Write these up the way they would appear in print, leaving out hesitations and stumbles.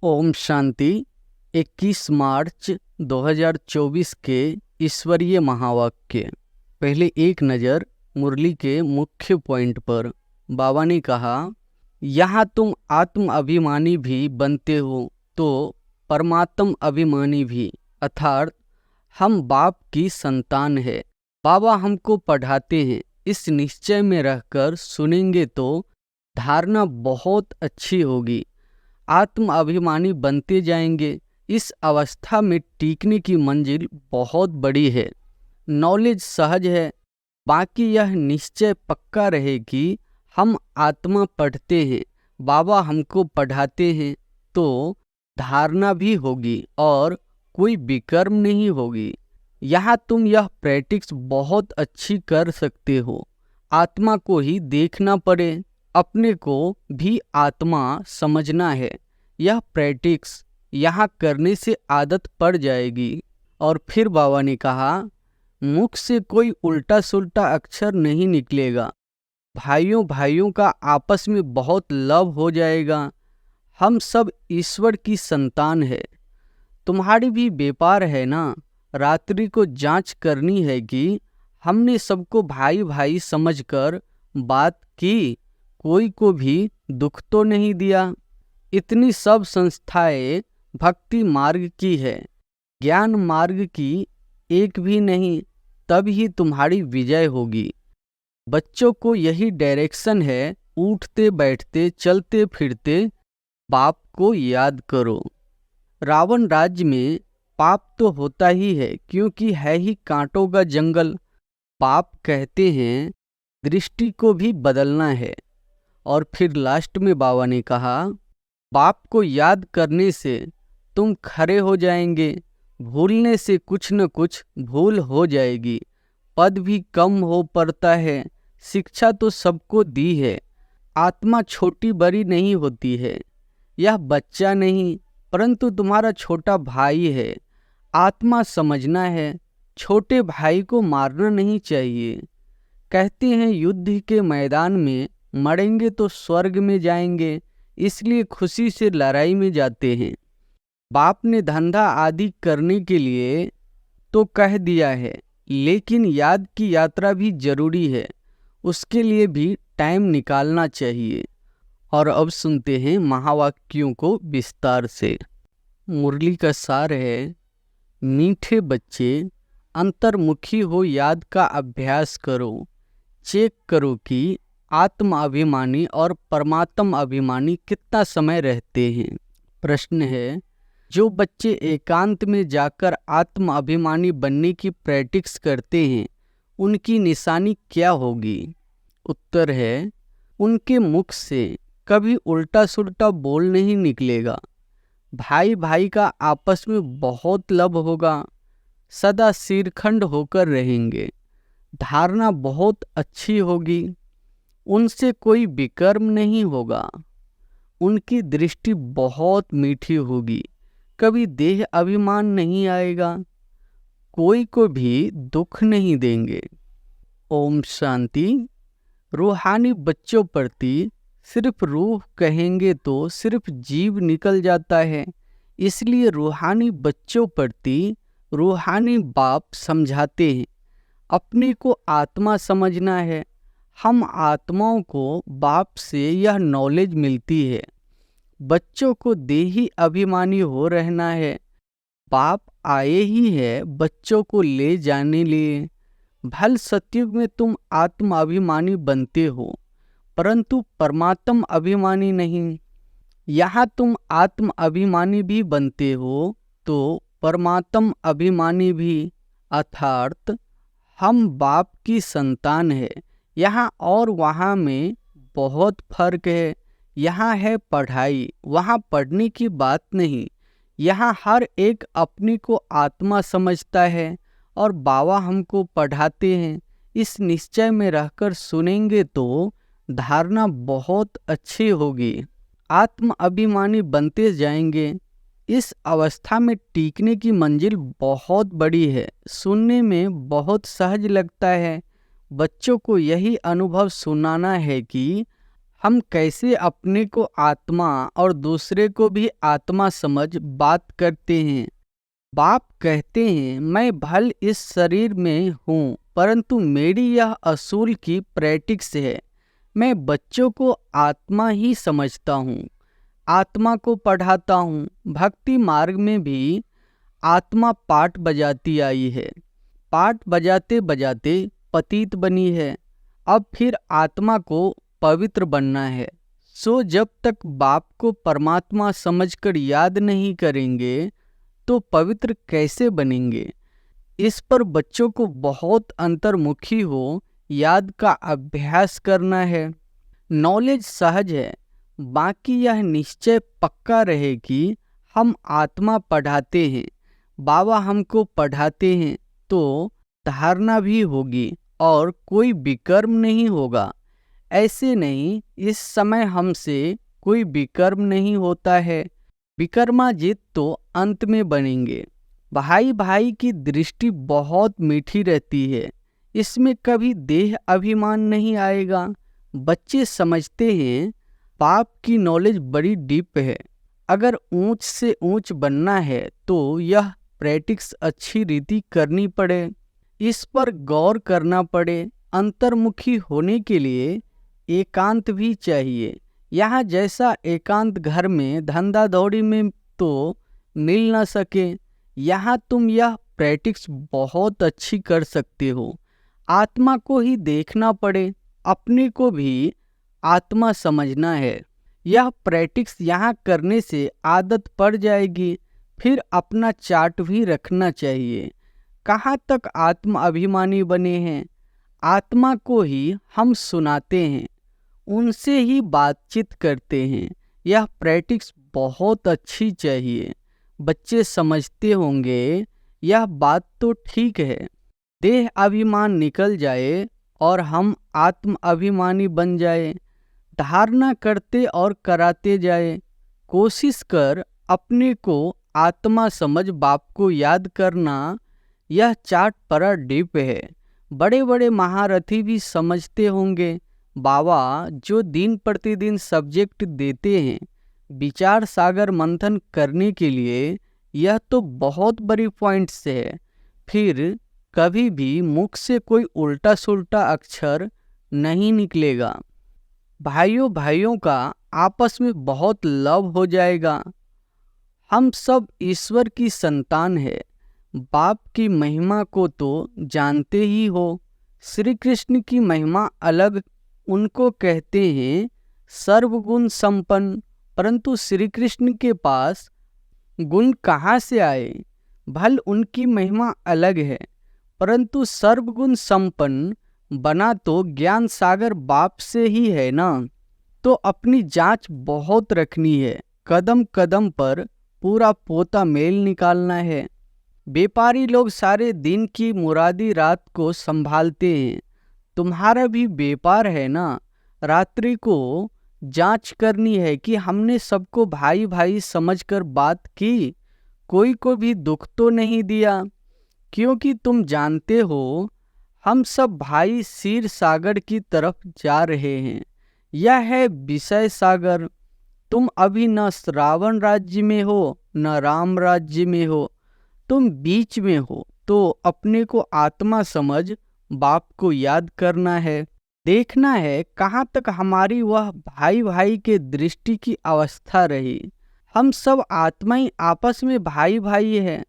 ओम शांति। 21 मार्च 2024 के ईश्वरीय महावाक्य। पहले एक नज़र मुरली के मुख्य पॉइंट पर। बाबा ने कहा, यहाँ तुम आत्म अभिमानी भी बनते हो तो परमात्म अभिमानी भी, अर्थात हम बाप की संतान है। बाबा हमको पढ़ाते हैं, इस निश्चय में रहकर सुनेंगे तो धारणा बहुत अच्छी होगी, आत्म अभिमानी बनते जाएंगे। इस अवस्था में टीकने की मंजिल बहुत बड़ी है। नॉलेज सहज है, बाकी यह निश्चय पक्का रहे कि हम आत्मा पढ़ते हैं, बाबा हमको पढ़ाते हैं, तो धारणा भी होगी और कोई विकर्म नहीं होगी। यहाँ तुम यह प्रैक्टिस बहुत अच्छी कर सकते हो। आत्मा को ही देखना पड़े, अपने को भी आत्मा समझना है। यह प्रैक्टिस यहाँ करने से आदत पड़ जाएगी। और फिर बाबा ने कहा, मुख से कोई उल्टा सुल्टा अक्षर नहीं निकलेगा। भाइयों भाइयों का आपस में बहुत लव हो जाएगा। हम सब ईश्वर की संतान है। तुम्हारी भी व्यापार है ना, रात्रि को जांच करनी है कि हमने सबको भाई भाई समझकर बात की, कोई को भी दुख तो नहीं दिया। इतनी सब संस्थाएं भक्ति मार्ग की है, ज्ञान मार्ग की एक भी नहीं। तब ही तुम्हारी विजय होगी। बच्चों को यही डायरेक्शन है, उठते बैठते चलते फिरते बाप को याद करो। रावण राज्य में पाप तो होता ही है, क्योंकि है ही कांटों का जंगल। पाप कहते हैं दृष्टि को भी बदलना है। और फिर लास्ट में बाबा ने कहा, बाप को याद करने से तुम खरे हो जाएंगे, भूलने से कुछ न कुछ भूल हो जाएगी। पद भी कम हो पड़ता है, शिक्षा तो सबको दी है। आत्मा छोटी बड़ी नहीं होती है, यह बच्चा नहीं परंतु तुम्हारा छोटा भाई है। आत्मा समझना है, छोटे भाई को मारना नहीं चाहिए। कहते हैं युद्ध के मैदान में मरेंगे तो स्वर्ग में जाएंगे, इसलिए खुशी से लड़ाई में जाते हैं। बाप ने धंधा आदि करने के लिए तो कह दिया है, लेकिन याद की यात्रा भी जरूरी है, उसके लिए भी टाइम निकालना चाहिए। और अब सुनते हैं महावाक्यों को विस्तार से। मुरली का सार है, मीठे बच्चे अंतर्मुखी हो, याद का अभ्यास करो। चेक करो कि आत्म अभिमानी और परमात्म अभिमानी कितना समय रहते हैं। प्रश्न है, जो बच्चे एकांत में जाकर आत्म अभिमानी बनने की प्रैक्टिस करते हैं, उनकी निशानी क्या होगी? उत्तर है, उनके मुख से कभी उल्टा सुल्टा बोल नहीं निकलेगा। भाई भाई का आपस में बहुत लव होगा, सदा सिरखंड होकर रहेंगे। धारणा बहुत अच्छी होगी, उनसे कोई विकर्म नहीं होगा। उनकी दृष्टि बहुत मीठी होगी, कभी देह अभिमान नहीं आएगा, कोई को भी दुख नहीं देंगे। ओम शांति। रूहानी बच्चों प्रति सिर्फ रूह कहेंगे तो सिर्फ जीव निकल जाता है, इसलिए रूहानी बच्चों प्रति रूहानी बाप समझाते हैं। अपने को आत्मा समझना है। हम आत्माओं को बाप से यह नॉलेज मिलती है। बच्चों को देही अभिमानी हो रहना है। बाप आए ही है बच्चों को ले जाने लिए। भल सतयुग में तुम आत्म अभिमानी बनते हो, परंतु परमात्म अभिमानी नहीं। यहाँ तुम आत्म अभिमानी भी बनते हो तो परमात्म अभिमानी भी, अर्थात हम बाप की संतान है। यहाँ और वहाँ में बहुत फर्क है। यहाँ है पढ़ाई, वहाँ पढ़ने की बात नहीं। यहाँ हर एक अपनी को आत्मा समझता है और बाबा हमको पढ़ाते हैं। इस निश्चय में रहकर सुनेंगे तो धारणा बहुत अच्छी होगी, आत्म अभिमानी बनते जाएंगे। इस अवस्था में टीकने की मंजिल बहुत बड़ी है। सुनने में बहुत सहज लगता है। बच्चों को यही अनुभव सुनाना है कि हम कैसे अपने को आत्मा और दूसरे को भी आत्मा समझ बात करते हैं। बाप कहते हैं, मैं भल इस शरीर में हूँ, परंतु मेरी यह असूल की प्रैक्टिस है। मैं बच्चों को आत्मा ही समझता हूँ, आत्मा को पढ़ाता हूँ। भक्ति मार्ग में भी आत्मा पाठ बजाती आई है, पाठ बजाते बजाते पतित बनी है। अब फिर आत्मा को पवित्र बनना है। सो जब तक बाप को परमात्मा समझकर याद नहीं करेंगे तो पवित्र कैसे बनेंगे। इस पर बच्चों को बहुत अंतर्मुखी हो याद का अभ्यास करना है। नॉलेज सहज है, बाकी यह निश्चय पक्का रहे कि हम आत्मा पढ़ाते हैं, बाबा हमको पढ़ाते हैं, तो धारणा भी होगी और कोई विकर्म नहीं होगा। ऐसे नहीं, इस समय हमसे कोई विकर्म नहीं होता है। विकर्माजित तो अंत में बनेंगे। भाई भाई की दृष्टि बहुत मीठी रहती है, इसमें कभी देह अभिमान नहीं आएगा। बच्चे समझते हैं बाप की नॉलेज बड़ी डीप है। अगर ऊंच से ऊंच बनना है तो यह प्रैक्टिस अच्छी रीति करनी पड़े, इस पर गौर करना पड़े। अंतर्मुखी होने के लिए एकांत भी चाहिए। यहाँ जैसा एकांत घर में धंधा दौड़ी में तो मिल न सके, यहाँ तुम यह प्रैक्टिस बहुत अच्छी कर सकते हो। आत्मा को ही देखना पड़े, अपने को भी आत्मा समझना है। यह प्रैक्टिस यहाँ करने से आदत पड़ जाएगी। फिर अपना चार्ट भी रखना चाहिए, कहाँ तक आत्म अभिमानी बने हैं। आत्मा को ही हम सुनाते हैं, उनसे ही बातचीत करते हैं। यह प्रैक्टिस बहुत अच्छी चाहिए। बच्चे समझते होंगे यह बात तो ठीक है। देह अभिमान निकल जाए और हम आत्म अभिमानी बन जाए। धारणा करते और कराते जाए। कोशिश कर अपने को आत्मा समझ बाप को याद करना। यह चार्ट पर डीप है। बड़े बड़े महारथी भी समझते होंगे। बाबा जो दिन प्रतिदिन सब्जेक्ट देते हैं विचार सागर मंथन करने के लिए, यह तो बहुत बड़ी पॉइंट्स है। फिर कभी भी मुख से कोई उल्टा सुल्टा अक्षर नहीं निकलेगा। भाइयों भाइयों का आपस में बहुत लव हो जाएगा। हम सब ईश्वर की संतान है। बाप की महिमा को तो जानते ही हो। श्री कृष्ण की महिमा अलग, उनको कहते हैं सर्वगुण संपन्न। परंतु श्री कृष्ण के पास गुण कहाँ से आए? भल उनकी महिमा अलग है, परंतु सर्वगुण संपन्न बना तो ज्ञान सागर बाप से ही है ना। तो अपनी जांच बहुत रखनी है। कदम कदम पर पूरा पोता मेल निकालना है। व्यापारी लोग सारे दिन की मुरादी रात को संभालते हैं। तुम्हारा भी व्यापार है ना। रात्रि को जांच करनी है कि हमने सबको भाई भाई समझकर बात की, कोई को भी दुख तो नहीं दिया। क्योंकि तुम जानते हो हम सब भाई क्षीर सागर की तरफ जा रहे हैं। यह है विषय सागर। तुम अभी न रावण राज्य में हो न राम राज्य में हो, तुम बीच में हो। तो अपने को आत्मा समझ बाप को याद करना है। देखना है कहाँ तक हमारी वह भाई भाई के दृष्टि की अवस्था रही। हम सब आत्माएं आपस में भाई भाई हैं।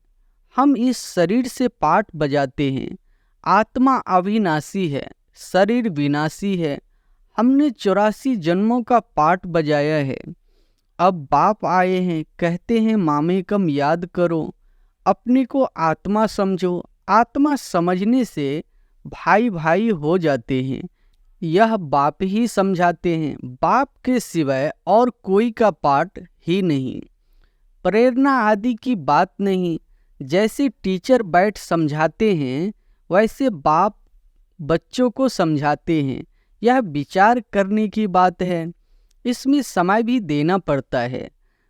हम इस शरीर से पाठ बजाते हैं। आत्मा अविनाशी है, शरीर विनाशी है। हमने 84 जन्मों का पाठ बजाया है। अब बाप आए हैं, कहते हैं मामेकम याद करो, अपने को आत्मा समझो। आत्मा समझने से भाई भाई हो जाते हैं। यह बाप ही समझाते हैं। बाप के सिवाय और कोई का पाठ ही नहीं। प्रेरणा आदि की बात नहीं। जैसे टीचर बैठ समझाते हैं वैसे बाप बच्चों को समझाते हैं। यह विचार करने की बात है। इसमें समय भी देना पड़ता है।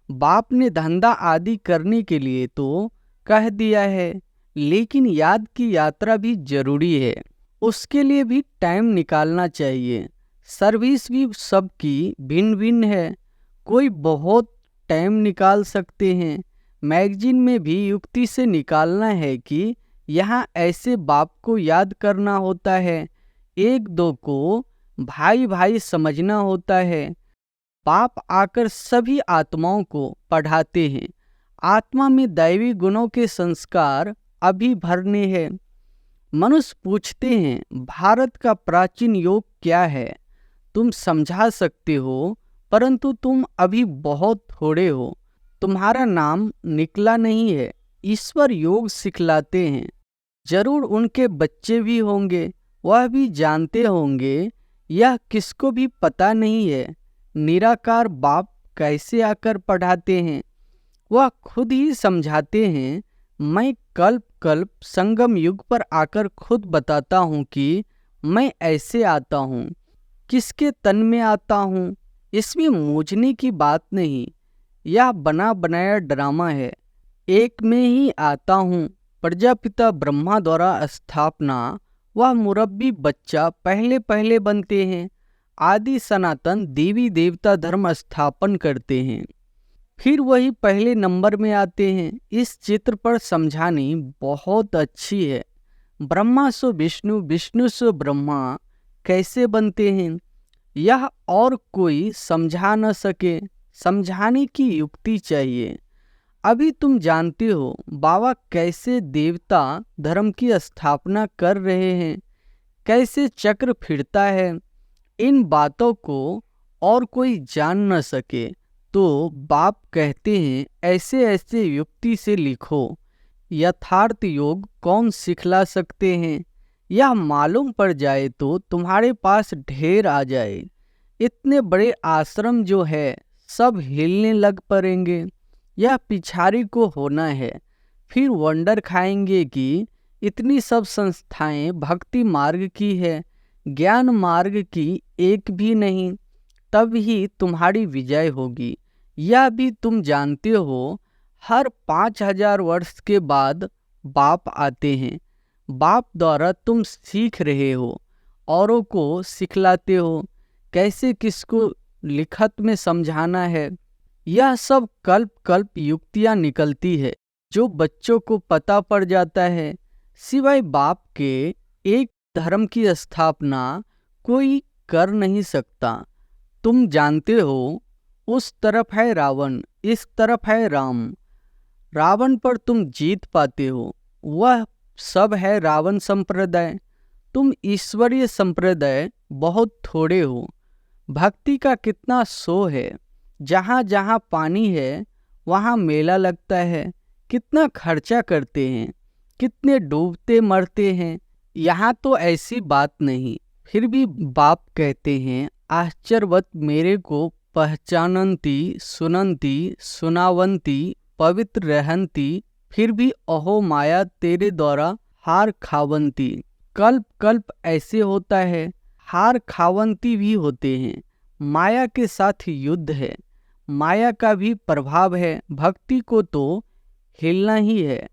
बाप ने धंधा आदि करने के लिए तो कह दिया है, लेकिन याद की यात्रा भी जरूरी है। उसके लिए भी टाइम निकालना चाहिए। सर्विस भी सबकी भिन्न भिन्न है। कोई बहुत टाइम निकाल सकते हैं। मैगजीन में भी युक्ति से निकालना है कि यहाँ ऐसे बाप को याद करना होता है, एक दो को भाई भाई समझना होता है। बाप आकर सभी आत्माओं को पढ़ाते हैं। आत्मा में दैवी गुणों के संस्कार अभी भरने हैं। मनुष्य पूछते हैं भारत का प्राचीन योग क्या है। तुम समझा सकते हो, परंतु तुम अभी बहुत थोड़े हो। तुम्हारा नाम निकला नहीं है। ईश्वर योग सिखलाते हैं। जरूर उनके बच्चे भी होंगे, वह भी जानते होंगे। यह किसको भी पता नहीं है निराकार बाप कैसे आकर पढ़ाते हैं। वह खुद ही समझाते हैं। मैं कल्प कल्प संगम युग पर आकर खुद बताता हूँ कि मैं ऐसे आता हूँ, किसके तन में आता हूँ। इसमें मूझने की बात नहीं। यह बना बनाया ड्रामा है। एक में ही आता हूँ। प्रजापिता ब्रह्मा द्वारा स्थापना। वह मुरब्बी बच्चा पहले पहले बनते हैं। आदि सनातन देवी देवता धर्म स्थापन करते हैं, फिर वही पहले नंबर में आते हैं। इस चित्र पर समझानी बहुत अच्छी है। ब्रह्मा सो विष्णु, विष्णु सो ब्रह्मा कैसे बनते हैं, यह और कोई समझा न सके। समझाने की युक्ति चाहिए। अभी तुम जानते हो बाबा कैसे देवता धर्म की स्थापना कर रहे हैं, कैसे चक्र फिरता है। इन बातों को और कोई जान न सके तो बाप कहते हैं ऐसे ऐसे युक्ति से लिखो। यथार्थ योग कौन सिखला सकते हैं। यह मालूम पड़ जाए तो तुम्हारे पास ढेर आ जाए। इतने बड़े आश्रम जो है सब हिलने लग पड़ेंगे। यह पिछाड़ी को होना है। फिर वंडर खाएंगे कि इतनी सब संस्थाएं भक्ति मार्ग की है, ज्ञान मार्ग की एक भी नहीं। तब ही तुम्हारी विजय होगी। यह भी तुम जानते हो। हर 5000 वर्ष के बाद बाप आते हैं। बाप द्वारा तुम सीख रहे हो, औरों को सिखलाते हो कैसे किसको लिखत में समझाना है। यह सब कल्प कल्प युक्तियां निकलती है जो बच्चों को पता पड़ जाता है। सिवाय बाप के एक धर्म की स्थापना कोई कर नहीं सकता। तुम जानते हो उस तरफ है रावण, इस तरफ है राम। रावण पर तुम जीत पाते हो। वह सब है रावण संप्रदाय। तुम ईश्वरीय संप्रदाय बहुत थोड़े हो। भक्ति का कितना शो है। जहाँ जहाँ पानी है वहाँ मेला लगता है। कितना खर्चा करते हैं, कितने डूबते मरते हैं। यहाँ तो ऐसी बात नहीं। फिर भी बाप कहते हैं आश्चर्यवत मेरे को पहचानंती, सुनंती, सुनावंती, पवित्र रहंती, फिर भी अहो माया तेरे द्वारा हार खावंती। कल्प कल्प ऐसे होता है। हार खावंती भी होते हैं। माया के साथ युद्ध है। माया का भी प्रभाव है। भक्ति को तो हिलना ही है।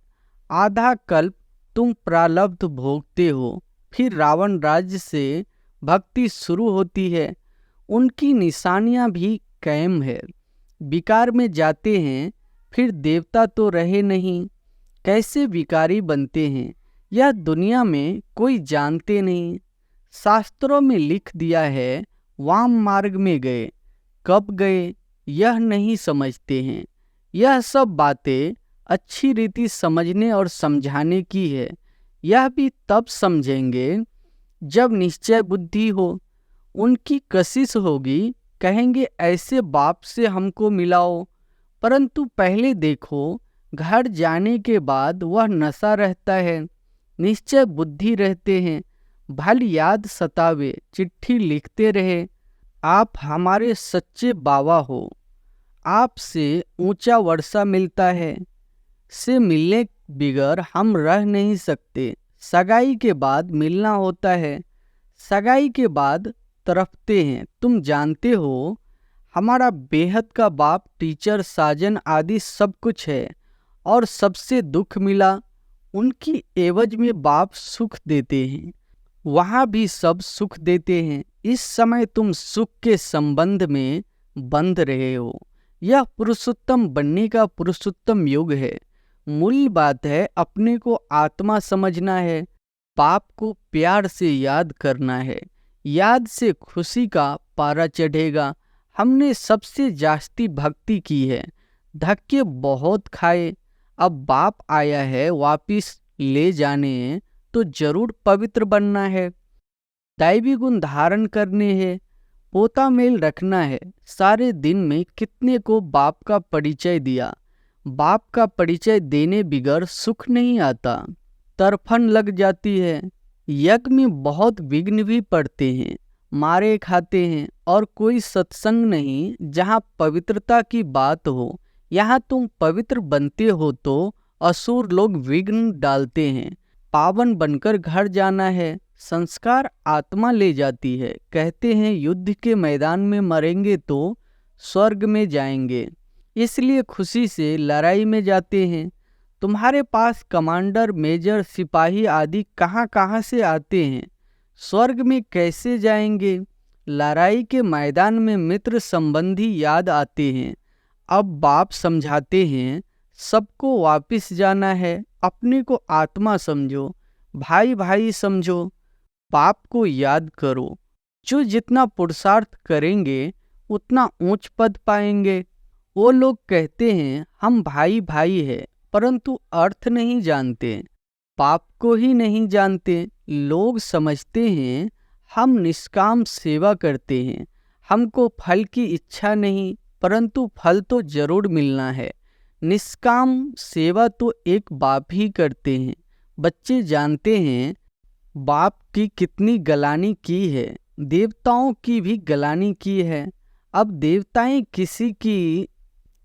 आधा कल्प तुम प्रारब्ध भोगते हो। फिर रावण राज्य से भक्ति शुरू होती है। उनकी निशानियां भी कायम है। विकार में जाते हैं, फिर देवता तो रहे नहीं। कैसे विकारी बनते हैं यह दुनिया में कोई जानते नहीं। शास्त्रों में लिख दिया है वाम मार्ग में गए, कब गए यह नहीं समझते हैं। यह सब बातें अच्छी रीति समझने और समझाने की है। यह भी तब समझेंगे जब निश्चय बुद्धि हो। उनकी कशिश होगी, कहेंगे ऐसे बाप से हमको मिलाओ। परंतु पहले देखो घर जाने के बाद वह नशा रहता है, निश्चय बुद्धि रहते हैं। भल याद सतावे, चिट्ठी लिखते रहे, आप हमारे सच्चे बाबा हो। आपसे ऊंचा वर्षा मिलता है, से मिलने बिगर हम रह नहीं सकते। सगाई के बाद मिलना होता है, सगाई के बाद तरफते हैं। तुम जानते हो हमारा बेहद का बाप, टीचर, साजन आदि सब कुछ है। और सबसे दुख मिला, उनकी एवज में बाप सुख देते हैं। वहाँ भी सब सुख देते हैं। इस समय तुम सुख के संबंध में बंध रहे हो। यह पुरुषोत्तम बनने का पुरुषोत्तम युग है। मूल बात है अपने को आत्मा समझना है, पाप को प्यार से याद करना है। याद से खुशी का पारा चढ़ेगा। हमने सबसे जास्ती भक्ति की है, धक्के बहुत खाए, अब बाप आया है वापिस ले जाने, तो जरूर पवित्र बनना है, दैवी गुण धारण करने हैं, पोता मेल रखना है। सारे दिन में कितने को बाप का परिचय दिया। बाप का परिचय देने बिगर सुख नहीं आता, तरफन लग जाती है। यज्ञ में बहुत विघ्न भी पड़ते हैं, मारे खाते हैं, और कोई सत्संग नहीं जहाँ पवित्रता की बात हो। यहाँ तुम पवित्र बनते हो तो असुर लोग विघ्न डालते हैं। पावन बनकर घर जाना है। संस्कार आत्मा ले जाती है। कहते हैं युद्ध के मैदान में मरेंगे तो स्वर्ग में जाएंगे, इसलिए खुशी से लड़ाई में जाते हैं। तुम्हारे पास कमांडर, मेजर, सिपाही आदि कहाँ कहाँ से आते हैं, स्वर्ग में कैसे जाएंगे? लड़ाई के मैदान में मित्र संबंधी याद आते हैं। अब बाप समझाते हैं सबको वापिस जाना है। अपने को आत्मा समझो, भाई भाई समझो, बाप को याद करो। जो जितना पुरुषार्थ करेंगे उतना ऊंच पद पाएंगे। वो लोग कहते हैं हम भाई भाई है, परंतु अर्थ नहीं जानते, पाप को ही नहीं जानते। लोग समझते हैं हम निष्काम सेवा करते हैं, हमको फल की इच्छा नहीं, परंतु फल तो जरूर मिलना है। निष्काम सेवा तो एक बाप ही करते हैं। बच्चे जानते हैं बाप की कितनी गलानी की है, देवताओं की भी गलानी की है। अब देवताएं किसी की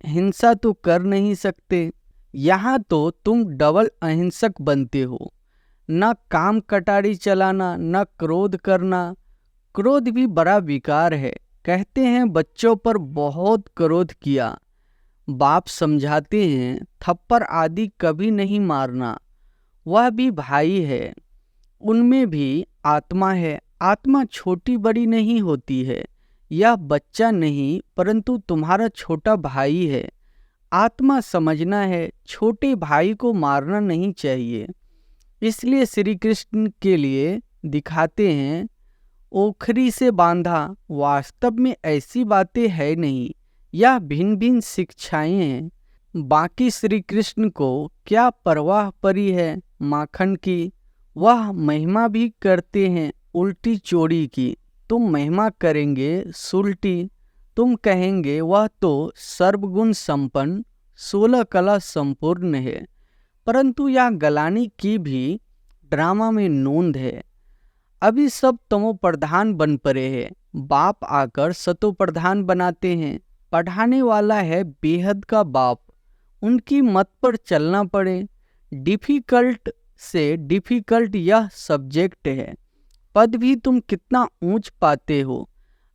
हिंसा तो कर नहीं सकते। यहाँ तो तुम डबल अहिंसक बनते हो, न काम कटारी चलाना, न क्रोध करना। क्रोध भी बड़ा विकार है। कहते हैं बच्चों पर बहुत क्रोध किया, बाप समझाते हैं थप्पड़ आदि कभी नहीं मारना, वह भी भाई है, उनमें भी आत्मा है। आत्मा छोटी बड़ी नहीं होती है, यह बच्चा नहीं परंतु तुम्हारा छोटा भाई है। आत्मा समझना है, छोटे भाई को मारना नहीं चाहिए। इसलिए श्री कृष्ण के लिए दिखाते हैं ओखरी से बांधा। वास्तव में ऐसी बातें है नहीं, यह भिन्न भिन्न शिक्षाएं हैं। बाकी श्री कृष्ण को क्या परवाह पड़ी है माखन की। वह महिमा भी करते हैं उल्टी चोरी की। तुम महिमा करेंगे सुलटी, तुम कहेंगे वह तो सर्वगुण संपन्न 16 कला संपूर्ण है। परंतु यह गलानी की भी ड्रामा में नोंद है। अभी सब तमो प्रधान बन पड़े हैं, बाप आकर सतो प्रधान बनाते हैं। पढ़ाने वाला है बेहद का बाप, उनकी मत पर चलना पड़े। डिफिकल्ट से डिफिकल्ट यह सब्जेक्ट है। पद भी तुम कितना ऊंच पाते हो।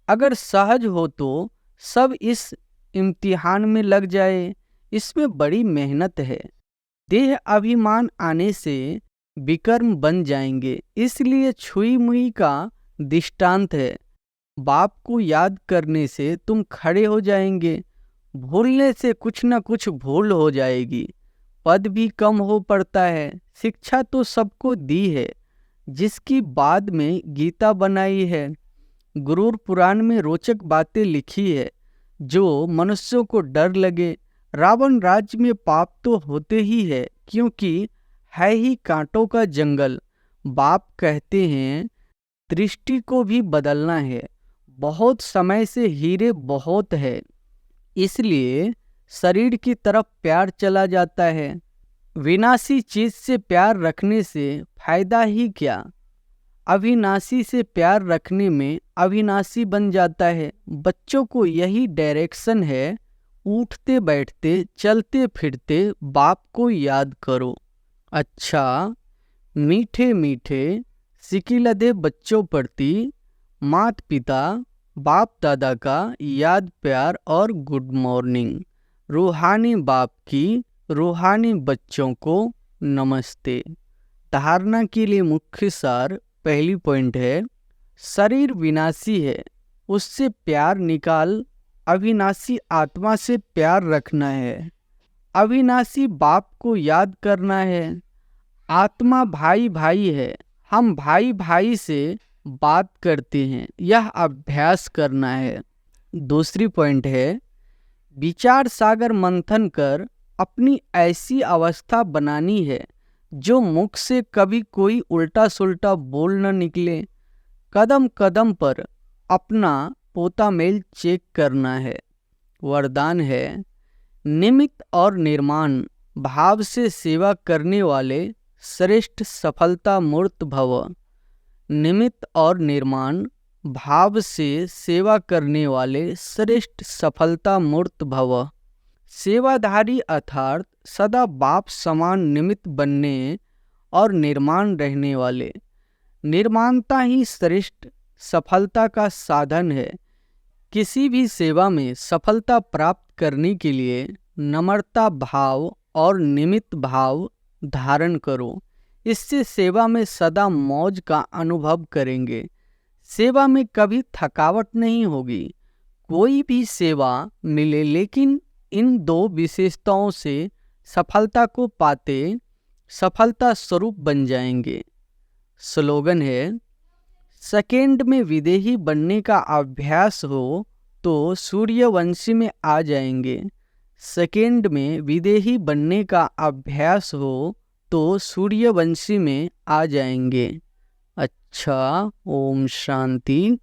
अगर सहज हो तो सब इस इम्तिहान में लग जाए, इसमें बड़ी मेहनत है। देह अभिमान आने से विकर्म बन जाएंगे, इसलिए छुई मुई का दृष्टांत है। बाप को याद करने से तुम खड़े हो जाएंगे, भूलने से कुछ न कुछ भूल हो जाएगी, पद भी कम हो पड़ता है। शिक्षा तो सबको दी है, जिसकी बाद में गीता बनाई है। गुरूर पुराण में रोचक बातें लिखी है, जो मनुष्यों को डर लगे। रावण राज्य में पाप तो होते ही है, क्योंकि है ही कांटों का जंगल। बाप कहते हैं दृष्टि को भी बदलना है। बहुत समय से हीरे बहुत है, इसलिए शरीर की तरफ प्यार चला जाता है। विनाशी चीज से प्यार रखने से फायदा ही क्या। अविनाशी से प्यार रखने में अविनाशी बन जाता है। बच्चों को यही डायरेक्शन है, उठते बैठते चलते फिरते बाप को याद करो। अच्छा, मीठे मीठे सिकिलदे बच्चों प्रति माता पिता बाप दादा का याद प्यार और गुड मॉर्निंग। रूहानी बाप की रूहानी बच्चों को नमस्ते। धारणा के लिए मुख्य सार पहली पॉइंट है शरीर विनाशी है, उससे प्यार निकाल, अविनाशी आत्मा से प्यार रखना है। अविनाशी बाप को याद करना है। आत्मा भाई भाई है, हम भाई भाई से बात करते हैं, यह अभ्यास करना है। दूसरी पॉइंट है, विचार सागर मंथन कर अपनी ऐसी अवस्था बनानी है जो मुख से कभी कोई उल्टा सुल्टा बोल न निकले। कदम कदम पर अपना पोता मेल चेक करना है। वरदान है, निमित्त और निर्माण भाव से सेवा करने वाले श्रेष्ठ सफलता मूर्त भव। निमित्त और निर्माण भाव से सेवा करने वाले श्रेष्ठ सफलता मूर्त भव। सेवाधारी अर्थात सदा बाप समान निमित्त बनने और निर्माण रहने वाले। निर्माणता ही श्रेष्ठ सफलता का साधन है। किसी भी सेवा में सफलता प्राप्त करने के लिए नम्रता भाव और निमित्त भाव धारण करो। इससे सेवा में सदा मौज का अनुभव करेंगे। सेवा में कभी थकावट नहीं होगी। कोई भी सेवा मिले, लेकिन इन दो विशेषताओं से सफलता को पाते सफलता स्वरूप बन जाएंगे। स्लोगन है, सेकेंड में विदेही बनने का अभ्यास हो तो सूर्यवंशी में आ जाएंगे। सेकेंड में विदेही बनने का अभ्यास हो तो सूर्यवंशी में आ जाएंगे। अच्छा, ओम शांति।